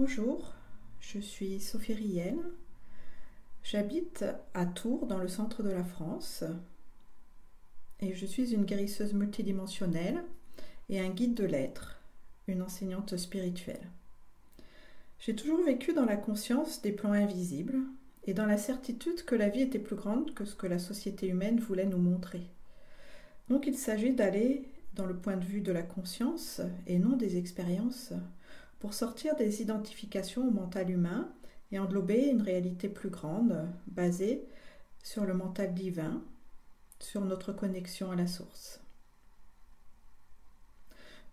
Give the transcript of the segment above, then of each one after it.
Bonjour, je suis Sophie Riel. J'habite à Tours, dans le centre de la France, et je suis une guérisseuse multidimensionnelle et un guide de l'être, une enseignante spirituelle. J'ai toujours vécu dans la conscience des plans invisibles et dans la certitude que la vie était plus grande que ce que la société humaine voulait nous montrer. Donc il s'agit d'aller dans le point de vue de la conscience et non des expériences pour sortir des identifications au mental humain et englober une réalité plus grande basée sur le mental divin, sur notre connexion à la source.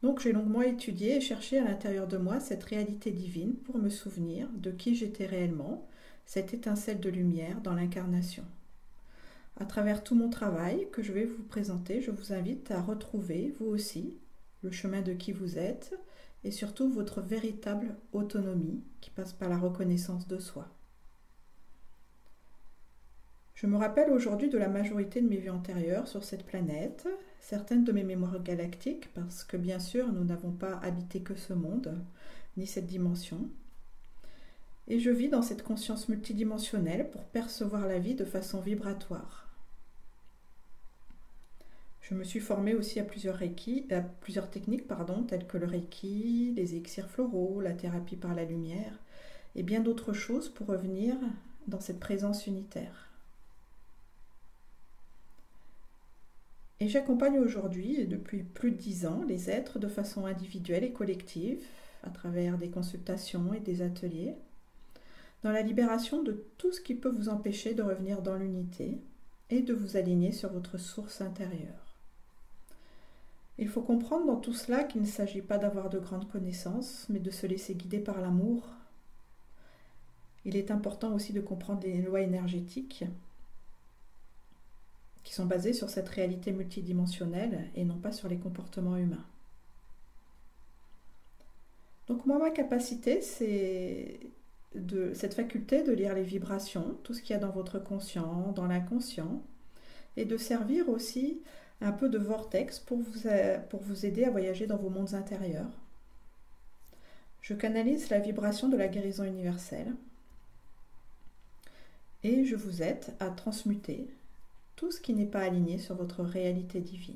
Donc j'ai longuement étudié et cherché à l'intérieur de moi cette réalité divine pour me souvenir de qui j'étais réellement, cette étincelle de lumière dans l'incarnation. À travers tout mon travail que je vais vous présenter, je vous invite à retrouver, vous aussi, le chemin de qui vous êtes et surtout votre véritable autonomie qui passe par la reconnaissance de soi. Je me rappelle aujourd'hui de la majorité de mes vies antérieures sur cette planète, certaines de mes mémoires galactiques, parce que bien sûr nous n'avons pas habité que ce monde, ni cette dimension. Et je vis dans cette conscience multidimensionnelle pour percevoir la vie de façon vibratoire. Je me suis formée aussi à plusieurs techniques, telles que le Reiki, les élixirs floraux, la thérapie par la lumière, et bien d'autres choses pour revenir dans cette présence unitaire. Et j'accompagne aujourd'hui, et depuis plus de 10 ans, les êtres de façon individuelle et collective, à travers des consultations et des ateliers, dans la libération de tout ce qui peut vous empêcher de revenir dans l'unité et de vous aligner sur votre source intérieure. Il faut comprendre dans tout cela qu'il ne s'agit pas d'avoir de grandes connaissances, mais de se laisser guider par l'amour. Il est important aussi de comprendre les lois énergétiques qui sont basées sur cette réalité multidimensionnelle et non pas sur les comportements humains. Donc moi, ma capacité, c'est cette faculté de lire les vibrations, tout ce qu'il y a dans votre conscient, dans l'inconscient, et de servir aussi un peu de vortex pour vous aider à voyager dans vos mondes intérieurs. Je canalise la vibration de la guérison universelle et je vous aide à transmuter tout ce qui n'est pas aligné sur votre réalité divine.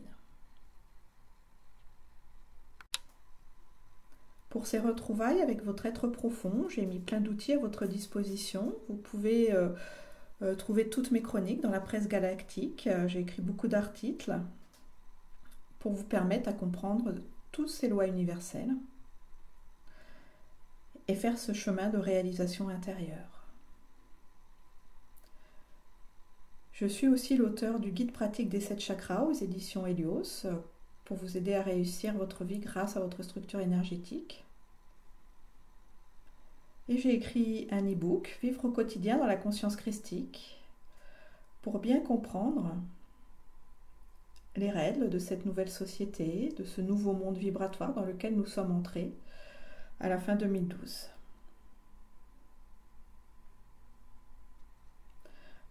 Pour ces retrouvailles avec votre être profond, j'ai mis plein d'outils à votre disposition. Vous pouvez trouver toutes mes chroniques dans la presse galactique. J'ai écrit beaucoup d'articles pour vous permettre à comprendre toutes ces lois universelles et faire ce chemin de réalisation intérieure. Je suis aussi l'auteur du guide pratique des 7 chakras aux éditions Helios pour vous aider à réussir votre vie grâce à votre structure énergétique. Et j'ai écrit un e-book, Vivre au quotidien dans la conscience christique, pour bien comprendre les règles de cette nouvelle société, de ce nouveau monde vibratoire dans lequel nous sommes entrés à la fin 2012.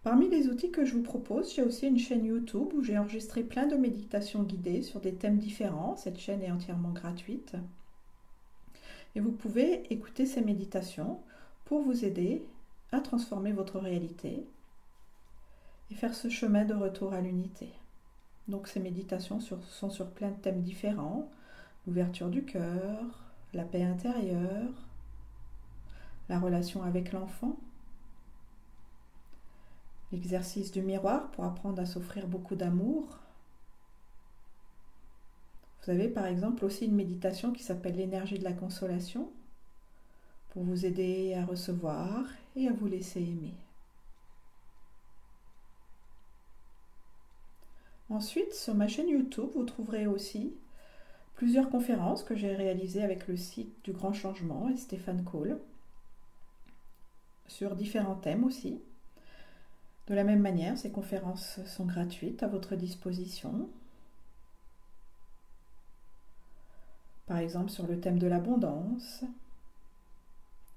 Parmi les outils que je vous propose, j'ai aussi une chaîne YouTube où j'ai enregistré plein de méditations guidées sur des thèmes différents. Cette chaîne est entièrement gratuite. Et vous pouvez écouter ces méditations pour vous aider à transformer votre réalité et faire ce chemin de retour à l'unité. Donc ces méditations sont sur plein de thèmes différents. L'ouverture du cœur, la paix intérieure, la relation avec l'enfant, l'exercice du miroir pour apprendre à s'offrir beaucoup d'amour. Vous avez par exemple aussi une méditation qui s'appelle l'énergie de la consolation pour vous aider à recevoir et à vous laisser aimer. Ensuite, sur ma chaîne YouTube, vous trouverez aussi plusieurs conférences que j'ai réalisées avec le site du Grand Changement et Stéphane Cole sur différents thèmes aussi. De la même manière, ces conférences sont gratuites à votre disposition. Par exemple, sur le thème de l'abondance,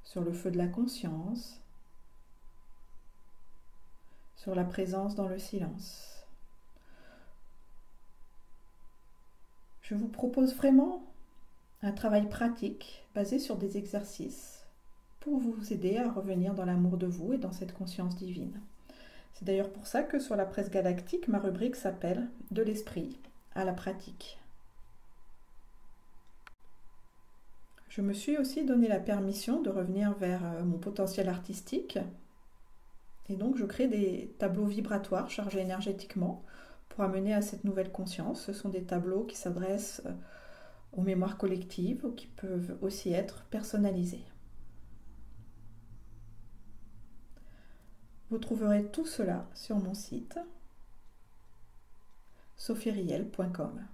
sur le feu de la conscience, sur la présence dans le silence. Je vous propose vraiment un travail pratique basé sur des exercices pour vous aider à revenir dans l'amour de vous et dans cette conscience divine. C'est d'ailleurs pour ça que sur la presse galactique, ma rubrique s'appelle « De l'esprit à la pratique ». Je me suis aussi donné la permission de revenir vers mon potentiel artistique. Et donc, je crée des tableaux vibratoires chargés énergétiquement pour amener à cette nouvelle conscience. Ce sont des tableaux qui s'adressent aux mémoires collectives ou qui peuvent aussi être personnalisés. Vous trouverez tout cela sur mon site sophieriel.com.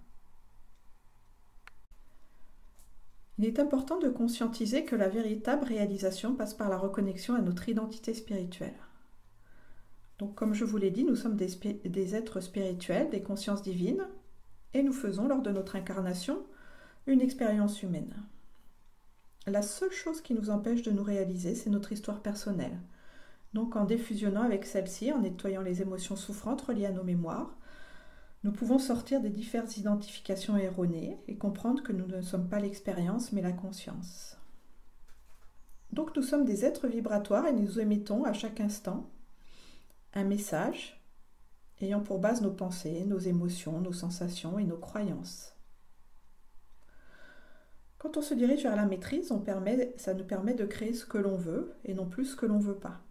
Il est important de conscientiser que la véritable réalisation passe par la reconnexion à notre identité spirituelle. Donc, comme je vous l'ai dit, nous sommes des êtres spirituels, des consciences divines, et nous faisons lors de notre incarnation une expérience humaine. La seule chose qui nous empêche de nous réaliser, c'est notre histoire personnelle. Donc, en défusionnant avec celle-ci, en nettoyant les émotions souffrantes reliées à nos mémoires, nous pouvons sortir des diverses identifications erronées et comprendre que nous ne sommes pas l'expérience, mais la conscience. Donc, nous sommes des êtres vibratoires et nous émettons à chaque instant un message ayant pour base nos pensées, nos émotions, nos sensations et nos croyances. Quand on se dirige vers la maîtrise, ça nous permet de créer ce que l'on veut et non plus ce que l'on ne veut pas.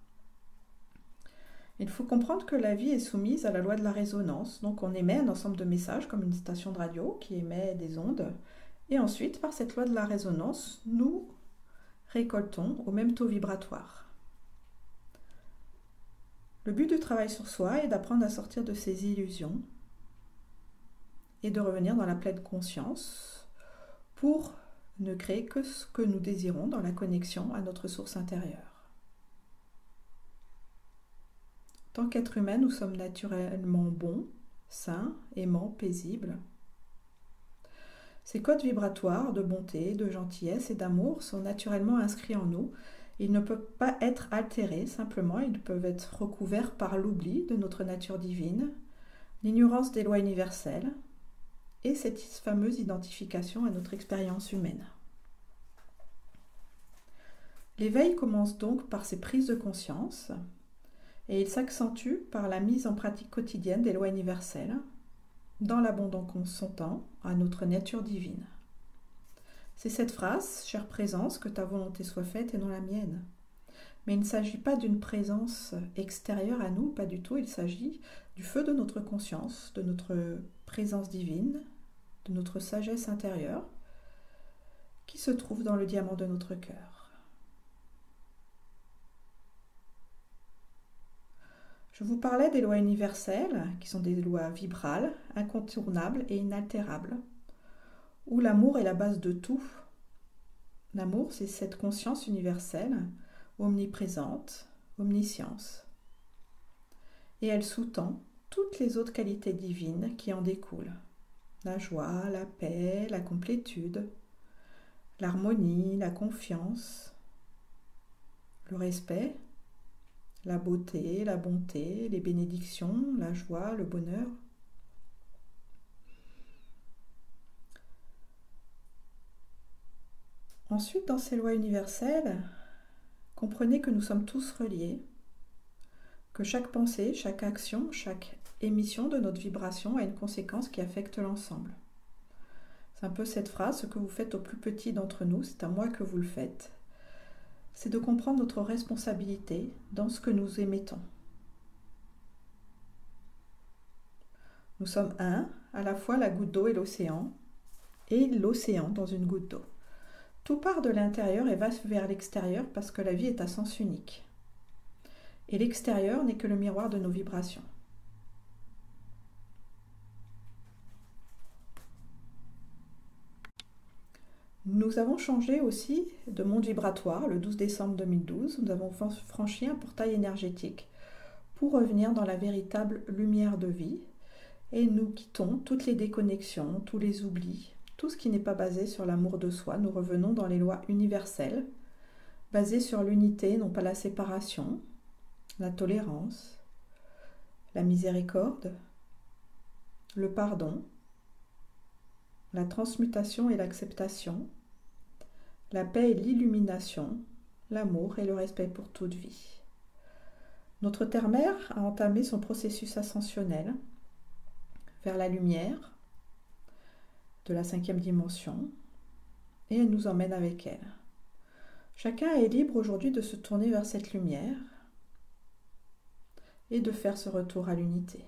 Il faut comprendre que la vie est soumise à la loi de la résonance, donc on émet un ensemble de messages comme une station de radio qui émet des ondes, et ensuite, par cette loi de la résonance, nous récoltons au même taux vibratoire. Le but du travail sur soi est d'apprendre à sortir de ces illusions et de revenir dans la pleine conscience pour ne créer que ce que nous désirons dans la connexion à notre source intérieure. En tant qu'être humain, nous sommes naturellement bons, sains, aimants, paisibles. Ces codes vibratoires de bonté, de gentillesse et d'amour sont naturellement inscrits en nous. Ils ne peuvent pas être altérés, simplement ils peuvent être recouverts par l'oubli de notre nature divine, l'ignorance des lois universelles et cette fameuse identification à notre expérience humaine. L'éveil commence donc par ces prises de conscience et il s'accentue par la mise en pratique quotidienne des lois universelles dans l'abondant consentant à notre nature divine. C'est cette phrase, chère présence, que ta volonté soit faite et non la mienne. Mais il ne s'agit pas d'une présence extérieure à nous, pas du tout, il s'agit du feu de notre conscience, de notre présence divine, de notre sagesse intérieure, qui se trouve dans le diamant de notre cœur. Je vous parlais des lois universelles, qui sont des lois vibrales, incontournables et inaltérables, où l'amour est la base de tout. L'amour, c'est cette conscience universelle, omniprésente, omniscience. Et elle sous-tend toutes les autres qualités divines qui en découlent. La joie, la paix, la complétude, l'harmonie, la confiance, le respect, la beauté, la bonté, les bénédictions, la joie, le bonheur. Ensuite, dans ces lois universelles, comprenez que nous sommes tous reliés, que chaque pensée, chaque action, chaque émission de notre vibration a une conséquence qui affecte l'ensemble. C'est un peu cette phrase, ce que vous faites au plus petit d'entre nous, c'est à moi que vous le faites. C'est de comprendre notre responsabilité dans ce que nous émettons. Nous sommes un, à la fois la goutte d'eau et l'océan dans une goutte d'eau. Tout part de l'intérieur et va vers l'extérieur parce que la vie est à sens unique. Et l'extérieur n'est que le miroir de nos vibrations. Nous avons changé aussi de monde vibratoire le 12 décembre 2012. Nous avons franchi un portail énergétique pour revenir dans la véritable lumière de vie et nous quittons toutes les déconnexions, tous les oublis, tout ce qui n'est pas basé sur l'amour de soi. Nous revenons dans les lois universelles, basées sur l'unité, non pas la séparation, la tolérance, la miséricorde, le pardon, la transmutation et l'acceptation, la paix et l'illumination, l'amour et le respect pour toute vie. Notre Terre-Mère a entamé son processus ascensionnel vers la lumière de la 5e dimension et elle nous emmène avec elle. Chacun est libre aujourd'hui de se tourner vers cette lumière et de faire ce retour à l'unité.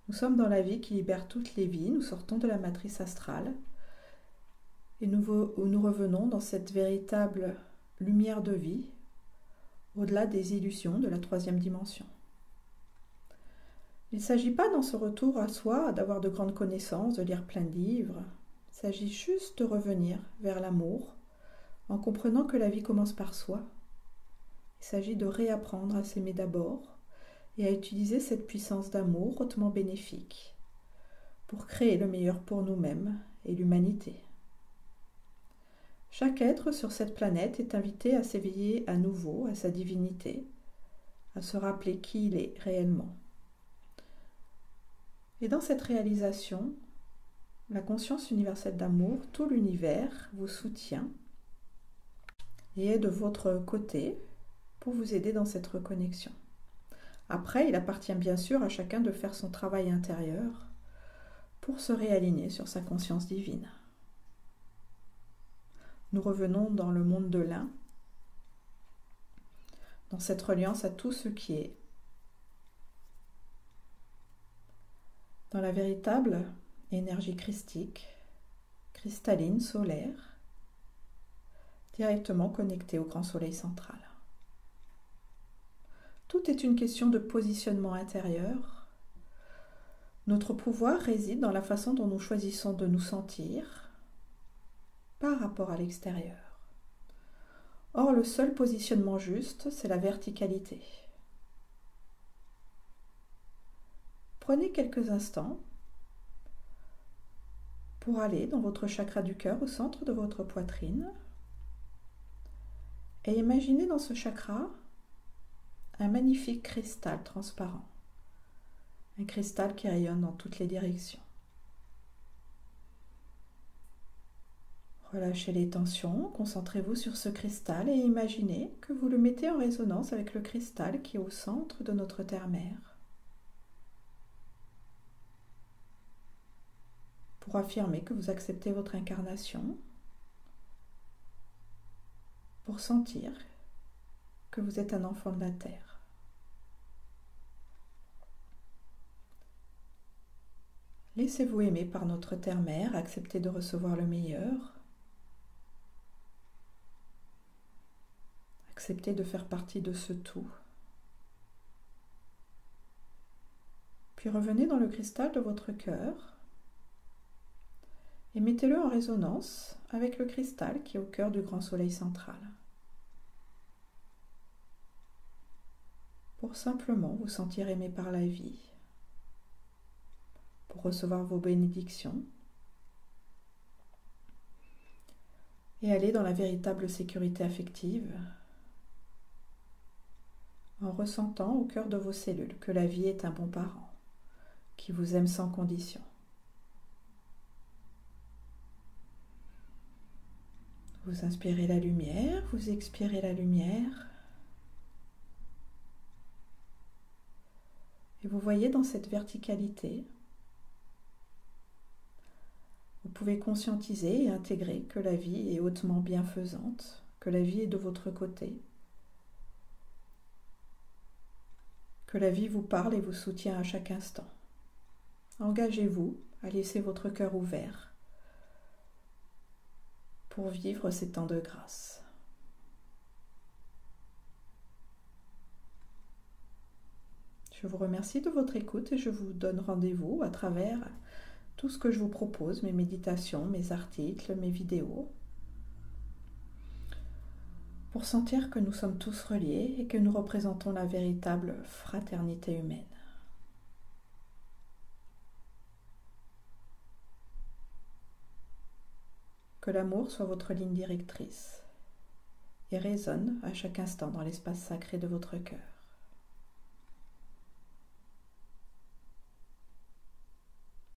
Nous sommes dans la vie qui libère toutes les vies, nous sortons de la matrice astrale et nous revenons dans cette véritable lumière de vie, au-delà des illusions de la 3e dimension. Il ne s'agit pas dans ce retour à soi d'avoir de grandes connaissances, de lire plein de livres. Il s'agit juste de revenir vers l'amour en comprenant que la vie commence par soi. Il s'agit de réapprendre à s'aimer d'abord et à utiliser cette puissance d'amour hautement bénéfique pour créer le meilleur pour nous-mêmes et l'humanité. Chaque être sur cette planète est invité à s'éveiller à nouveau à sa divinité, à se rappeler qui il est réellement. Et dans cette réalisation, la conscience universelle d'amour, tout l'univers vous soutient et est de votre côté pour vous aider dans cette reconnexion. Après, il appartient bien sûr à chacun de faire son travail intérieur pour se réaligner sur sa conscience divine. Nous revenons dans le monde de l'un, dans cette reliance à tout ce qui est, dans la véritable énergie christique, cristalline, solaire, directement connectée au grand soleil central. Tout est une question de positionnement intérieur. Notre pouvoir réside dans la façon dont nous choisissons de nous sentir par rapport à l'extérieur. Or, le seul positionnement juste, c'est la verticalité. Prenez quelques instants pour aller dans votre chakra du cœur, au centre de votre poitrine, et imaginez dans ce chakra un magnifique cristal transparent, un cristal qui rayonne dans toutes les directions. Relâchez les tensions, concentrez-vous sur ce cristal et imaginez que vous le mettez en résonance avec le cristal qui est au centre de notre Terre-Mère. Pour affirmer que vous acceptez votre incarnation, pour sentir que vous êtes un enfant de la Terre. Laissez-vous aimer par notre Terre-Mère, acceptez de recevoir le meilleur. Acceptez de faire partie de ce tout. Puis revenez dans le cristal de votre cœur et mettez-le en résonance avec le cristal qui est au cœur du grand soleil central. Pour simplement vous sentir aimé par la vie, pour recevoir vos bénédictions et aller dans la véritable sécurité affective en ressentant au cœur de vos cellules que la vie est un bon parent qui vous aime sans condition. Vous inspirez la lumière, vous expirez la lumière et vous voyez dans cette verticalité, vous pouvez conscientiser et intégrer que la vie est hautement bienfaisante, que la vie est de votre côté, que la vie vous parle et vous soutient à chaque instant. Engagez-vous à laisser votre cœur ouvert pour vivre ces temps de grâce. Je vous remercie de votre écoute et je vous donne rendez-vous à travers tout ce que je vous propose, mes méditations, mes articles, mes vidéos, pour sentir que nous sommes tous reliés et que nous représentons la véritable fraternité humaine. Que l'amour soit votre ligne directrice et résonne à chaque instant dans l'espace sacré de votre cœur.